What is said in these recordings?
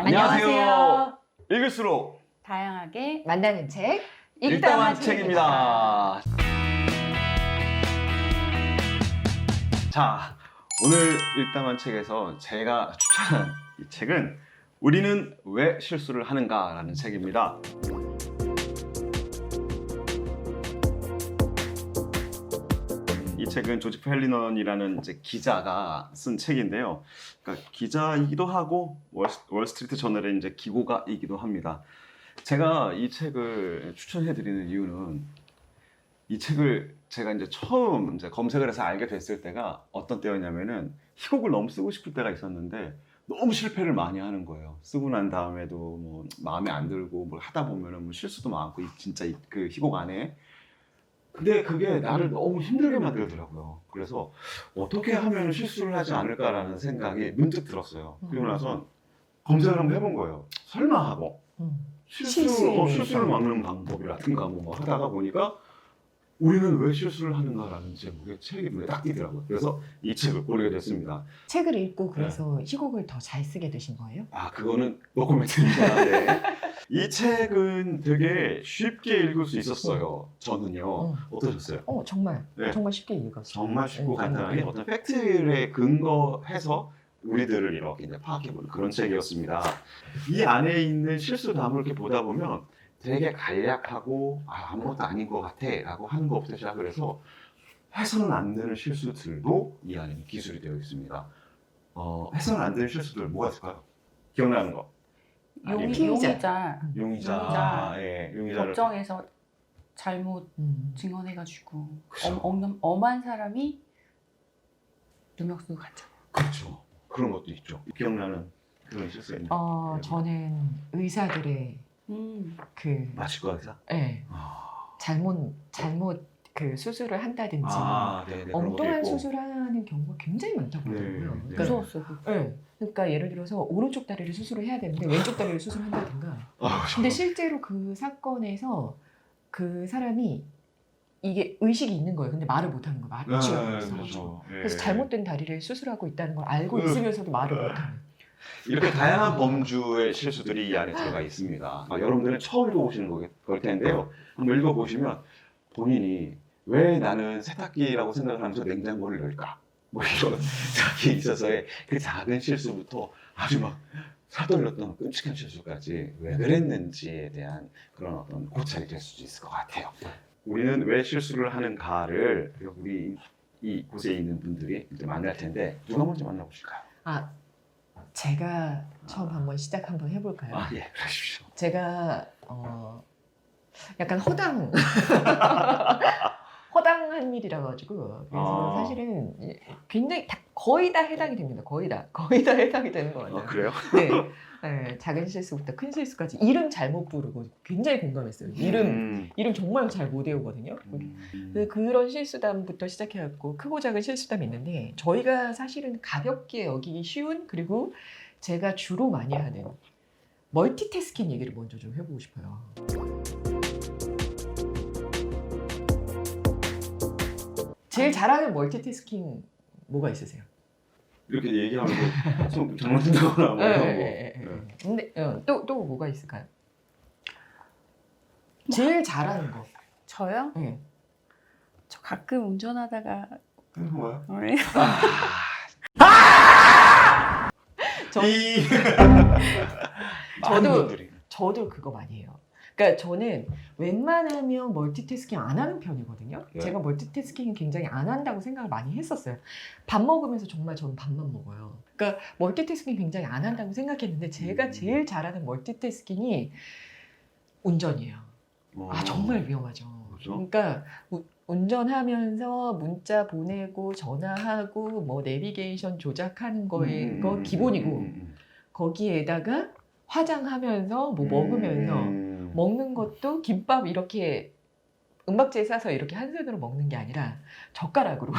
안녕하세요. 읽을수록 다양하게 만나는 책 읽다만 책입니다. 자, 오늘 읽다만 책에서 제가 추천한 이 책은 우리는 왜 실수를 하는가 라는 책입니다. 이 책은 조지프 헬리넌이라는 이제 기자가 쓴 책인데요. 그러니까 기자이기도 하고 월스트리트 저널의 이제 기고가이기도 합니다. 제가 이 책을 추천해드리는 이유는 이 책을 제가 이제 처음 이제 검색을 해서 알게 됐을 때가 어떤 때였냐면은 희곡을 너무 쓰고 싶을 때가 있었는데 너무 실패를 많이 하는 거예요. 쓰고 난 다음에도 뭐 마음에 안 들고 뭘 하다 보면은 뭐 실수도 많고 진짜 그 희곡 안에. 근데 그게 나를 너무 힘들게 만들더라고요. 그래서 어떻게 하면 실수를 하지 않을까라는 생각이 문득 들었어요. 그리고 나서 검색을 한번 해본 거예요. 설마 하고 실수를 막는 방법이라든가 뭐 하다가 보니까 우리는 왜 실수를 하는가라는 제목의 책이 눈에 딱 띄더라고요. 그래서 이 책을 고르게 됐습니다. 책을 읽고 그래서 희곡을 더 잘 쓰게 되신 거예요? 아, 그거는 노코멘트입니다. 네. 이 책은 되게 쉽게 읽을 수 있었어요. 저는요. 어떠셨어요? 정말 네. 정말 쉽게 읽었어요. 정말 쉽고 간단하게 어떤 팩트에 근거해서 우리들을 이렇게 이제 파악해보는 그런 책이었습니다. 이 안에 있는 실수담을 이렇게 보다 보면 되게 간략하고 아무것도 아닌 것 같아 라고 하는 것부터 시작을 해서 해서는 안 되는 실수들도 이 안에는 기술이 되어 있습니다. 해서는 안 되는 실수들 뭐가 있을까요? 기억나는 거? 용의자 예, 용의자를 법정에서 잘못 증언해가지고 그쵸. 엄한 사람이 누명 쓰고 갔잖아요. 그렇죠. 그런 것도 있죠. 기억나는 그런 실수가 있나요? 저는 의사들의 그 마취과 의사? 네, 잘못 그 수술을 한다든지 네네, 그런 것도 엉뚱한 있고. 수술하는 경우가 굉장히 많다고 하더라고요. 네, 그러니까, 무서웠어요. 네, 그러니까 예를 들어서 오른쪽 다리를 수술을 해야 되는데 왼쪽 다리를 수술한다든가. 근데 정말. 실제로 그 사건에서 그 사람이 이게 의식이 있는 거예요. 근데 말을 못하는 거예요. 말을 쥐어 있어가지고. 그렇죠. 예. 그래서 잘못된 다리를 수술하고 있다는 걸 알고 있으면서도 말을 못하는. 이렇게 다양한 범주의 실수들이 이 안에 들어가 있습니다. 여러분들은 처음 읽어보시는 걸 텐데요. 한번 읽어보시면 본인이 왜 나는 세탁기라고 생각을 하면서 냉장고를 열까? 뭐 이런 생각이 있어서의 그 작은 실수부터 아주 막 사돌렸던 끔찍한 실수까지 왜 그랬는지에 대한 그런 어떤 고찰이 될 수도 있을 것 같아요. 우리는 왜 실수를 하는가를 우리 이곳에 있는 분들이 이제 만날 텐데 누가 먼저 만나보실까요? 제가 처음 한번 시작 한번 해볼까요? 예, 그러십시오. 제가 약간 허당한 일이라 가지고 그래서 사실은 굉장히 거의 다 해당이 됩니다. 거의 다 해당이 되는 것 같아요. 그래요? 네, 작은 실수부터 큰 실수까지 이름 잘못 부르고 굉장히 공감했어요. 이름 정말 잘 못 외우거든요. 그런 실수담부터 시작해갖고 크고 작은 실수담이 있는데 저희가 사실은 가볍게 여기기 쉬운 그리고 제가 주로 많이 하는 멀티태스킹 얘기를 먼저 좀 해보고 싶어요. 제일 잘하는 멀티태스킹 뭐가 있으세요? 이렇게 얘기하면 좀 장난친다거나 뭐 이런 거. 근데 또 뭐가 있을까요? 제일 잘하는 거. 저요? 네. 저 가끔 운전하다가 뭐야? 저- 저도 그거 많이 해요. 그러니까 저는 웬만하면 멀티태스킹 안 하는 편이거든요. 네. 제가 멀티태스킹 굉장히 안 한다고 생각을 많이 했었어요. 밥 먹으면서 정말 저는 밥만 먹어요. 그러니까 멀티태스킹 굉장히 안 한다고 생각했는데 제가 제일 잘하는 멀티태스킹이 운전이에요. 정말 위험하죠. 그렇죠? 그러니까 운전하면서 문자 보내고 전화하고 뭐 내비게이션 조작하는 거 기본이고 거기에다가 화장하면서 뭐 먹으면서 먹는 것도 김밥 이렇게 은박지에 싸서 이렇게 한 손으로 먹는 게 아니라 젓가락으로.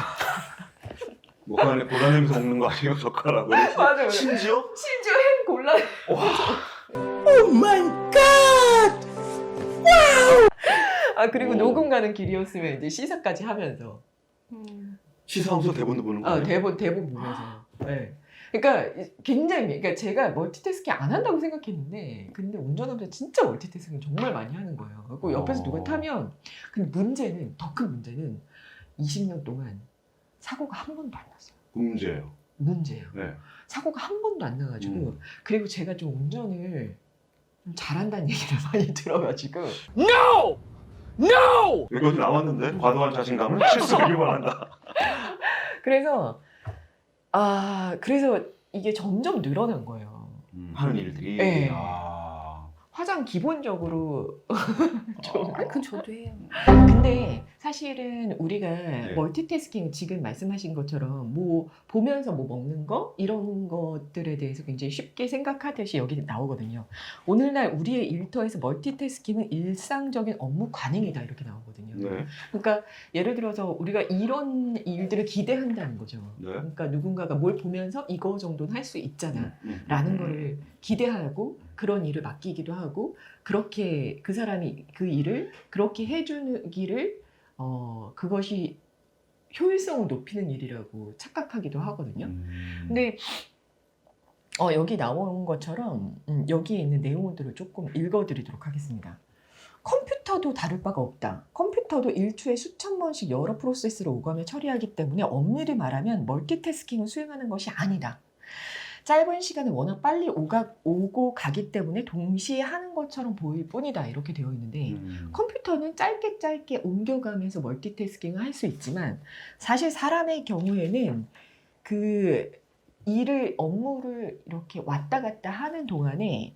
뭐 골라내면서 먹는 거 아니에요? 젓가락으로? 맞아요. 심지어? 햄 골라. 오 마이 갓! 그리고 녹음 가는 길이었으면 이제 시사까지 하면서. 시사하면서 대본도 보는 거예요? 대본 보면서. 네. 그러니까 굉장히 그러니까 제가 멀티태스킹 안 한다고 생각했는데 근데 운전하면서 진짜 멀티태스킹 정말 많이 하는 거예요. 그리고 옆에서 누가 타면 근데 문제는 더 큰 문제는 20년 동안 사고가 한 번도 안 났어요. 문제예요. 문제예요. 네. 사고가 한 번도 안 나가지고 그리고 제가 좀 운전을 좀 잘한다는 얘기를 많이 들어가지고 No! No! 여기 나왔는데 과도한 자신감을 실수를 유발한다. 그래서 그래서 이게 점점 늘어난 거예요. 하는 일들이. 네. 아. 화장 기본적으로 좀 그건 저도 해요. 근데 사실은 우리가 네. 멀티태스킹 지금 말씀하신 것처럼 뭐 보면서 뭐 먹는 거 이런 것들에 대해서 굉장히 쉽게 생각하듯이 여기 나오거든요. 오늘날 우리의 일터에서 멀티태스킹은 일상적인 업무 관행이다 이렇게 나오거든요. 네. 그러니까 예를 들어서 우리가 이런 일들을 기대한다는 거죠. 네. 그러니까 누군가가 뭘 보면서 이거 정도는 할 수 있잖아. 라는 거를 기대하고 그런 일을 맡기기도 하고 그렇게 그 사람이 그 일을 그렇게 해주기를 그것이 효율성을 높이는 일이라고 착각하기도 하거든요. 근데 여기 나온 것처럼 여기에 있는 내용들을 조금 읽어드리도록 하겠습니다. 컴퓨터도 다를 바가 없다. 컴퓨터도 일초에 수천 번씩 여러 프로세스를 오가며 처리하기 때문에 엄밀히 말하면 멀티태스킹을 수행하는 것이 아니다. 짧은 시간에 워낙 빨리 오고 가기 때문에 동시에 하는 것처럼 보일 뿐이다. 이렇게 되어 있는데 컴퓨터는 짧게 옮겨가면서 멀티태스킹을 할 수 있지만 사실 사람의 경우에는 그 업무를 이렇게 왔다 갔다 하는 동안에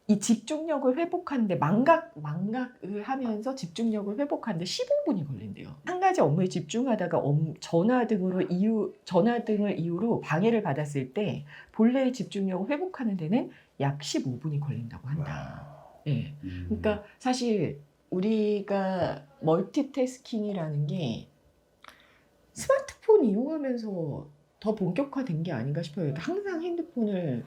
이 집중력을 회복하는데 망각을 하면서 집중력을 회복하는데 15분이 걸린대요. 한 가지 업무에 집중하다가 전화 등을 이유로 방해를 받았을 때 본래의 집중력을 회복하는 데는 약 15분이 걸린다고 한다. 네. 그러니까 사실 우리가 멀티태스킹이라는 게 스마트폰 이용하면서 더 본격화된 게 아닌가 싶어요. 그러니까 항상 핸드폰을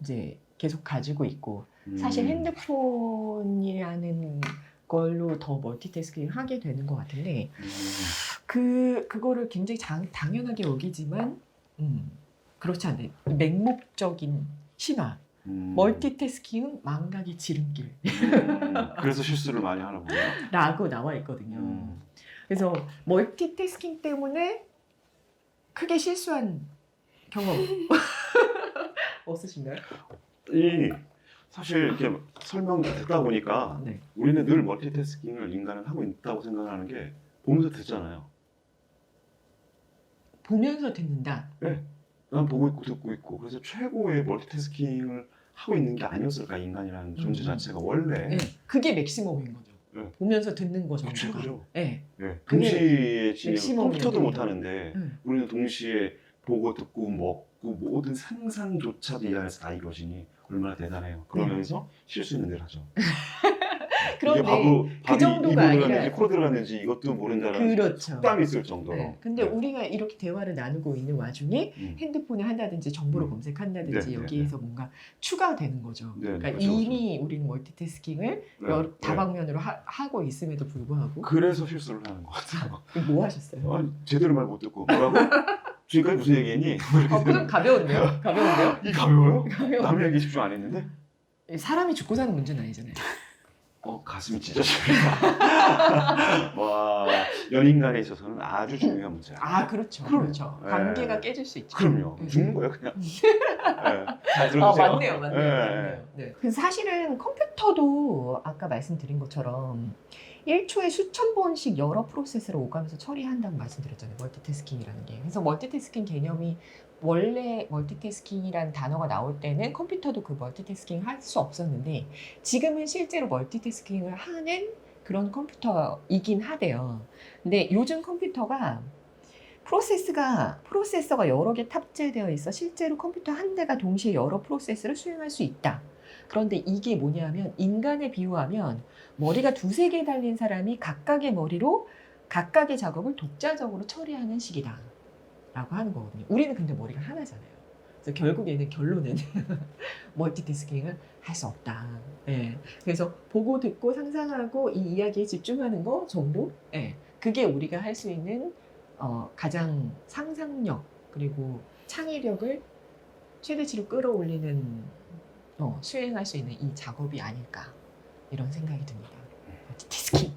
이제 계속 가지고 있고 사실 핸드폰이라는 걸로 더 멀티태스킹을 하게 되는 것 같은데 그거를 굉장히 당연하게 여기지만 그렇지 않아요. 맹목적인 신화. 멀티태스킹은 망각의 지름길 그래서 실수를 많이 하나 보네요. 라고 나와 있거든요. 그래서 멀티태스킹 때문에 크게 실수한 경험 없으신가요? 사실 이렇게 설명 듣다 보니까 네. 우리는 늘 멀티태스킹을 인간은 하고 있다고 생각하는 게 보면서 듣잖아요. 보면서 듣는다. 난 보고 있고 듣고 있고 그래서 최고의 멀티태스킹을 하고 있는 게 아니었을까 인간이라는 존재 자체가 원래 네. 그게 맥시멈인 거죠. 네. 보면서 듣는 거 정도가. 최고죠. 네. 네. 그게 동시에 지금 맥시멈이에요. 컴퓨터도 못 하는데 네. 우리는 동시에 보고 듣고 먹고 모든 상상조차도 이 안에서 다 이루어지니 얼마나 대단해요. 그러면서 실수 있는 일 하죠. 그런데 이게 밥이 정도가 입으로 아니라- 들어갔는지 코로 들어갔는지 이것도 모른다는 그렇죠. 속담이 있을 정도로. 네. 근데 우리가 이렇게 대화를 나누고 있는 와중에 핸드폰을 한다든지 정보를 검색한다든지 네, 여기에서 뭔가 추가되는 거죠. 네, 그러니까 그렇죠, 이미 우리는 멀티태스킹을 다방면으로 하고 있음에도 불구하고 그래서 실수를 하는 것 같아요. 뭐 하셨어요? 제대로 말 못 듣고 뭐라고? 지금까지 무슨 얘기했니? 좀 가벼운데요? 가벼운데요? 이 가벼워요? 가벼워. 남의 얘기 집중 안 했는데? 사람이 죽고 사는 문제는 아니잖아요. 가슴이 찢어집니다. 와, 연인간에 있어서는 아주 중요한 문제야. 그렇죠. 그럼. 그렇죠. 네. 관계가 깨질 수 있죠. 그럼요. 네. 죽는 거예요, 그냥. 네. 잘 들어주세요. 맞네요. 네. 네. 그래서 사실은 컴퓨터도 아까 말씀드린 것처럼 1초에 수천 번씩 여러 프로세스를 오가면서 처리한다고 말씀드렸잖아요. 멀티태스킹이라는 게. 그래서 멀티태스킹 개념이 원래 멀티태스킹이라는 단어가 나올 때는 컴퓨터도 그 멀티태스킹을 할 수 없었는데 지금은 실제로 멀티태스킹을 하는 그런 컴퓨터이긴 하대요. 근데 요즘 컴퓨터가 프로세서가 여러 개 탑재되어 있어 실제로 컴퓨터 한 대가 동시에 여러 프로세스를 수행할 수 있다. 그런데 이게 뭐냐면 인간에 비유하면 머리가 두세 개 달린 사람이 각각의 머리로 각각의 작업을 독자적으로 처리하는 식이다 라고 하는 거거든요. 우리는 근데 머리가 하나잖아요. 그래서 결국에는 결론은 멀티태스킹을 할 수 없다. 네. 그래서 보고 듣고 상상하고 이 이야기에 집중하는 거 정도? 네. 그게 우리가 할 수 있는 가장 상상력 그리고 창의력을 최대치로 끌어올리는 수행할 수 있는 이 작업이 아닐까 이런 생각이 듭니다. 디스킹.